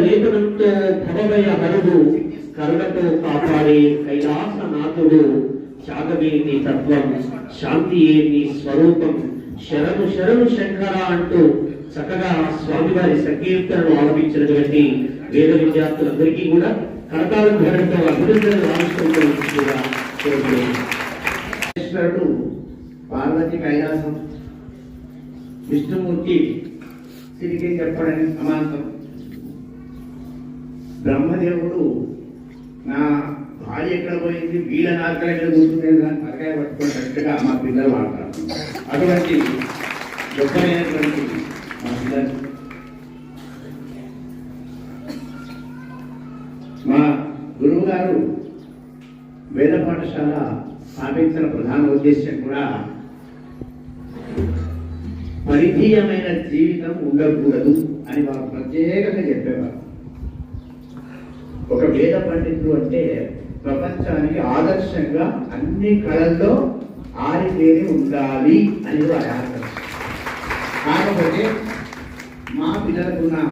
లేఖనంతో భవభయ హరుడు కరుణతో కాపాడే కైలాసనాథుడు త్యాగమే తత్వం శాంతియే నీ స్వరూపం శరణు శరణు శంకర అంటూ చక్కగా స్వామివారి సంకీర్తనను ఆలపించినటువంటి వేద విద్యార్థులందరికీ కూడా కరతాళ ధ్వనితో అభినందనలు ఆవిష్కరించుకుంటూ పార్వతి కైలాసం విష్ణుమూర్తి తిరిగి చెప్పడం అమాంతం బ్రహ్మదేవుడు నా భార్య ఎక్కడ పోయింది వీళ్ళ నాలుక ఎక్కడ కూర్చుంది తరకాయ పట్టుకున్నట్టుగా మా పిల్లలు మాట్లాడుతున్నారు. అటువంటి గొప్పమైనటువంటి మా పిల్లలు మా గురువు గారు వేద పాఠశాల స్థాపించిన ప్రధాన ఉద్దేశం కూడా పరిధీయమైన జీవితం ఉండకూడదు అని వారు ప్రత్యేకంగా చెప్పేవారు. ఒక వేద పండితుడు అంటే ప్రపంచానికి ఆదర్శంగా అన్ని కళల్లో ఆరితేరి ఉండాలి అని వారి ఆదర్శం. కాకపోతే మా పిల్లలకున్న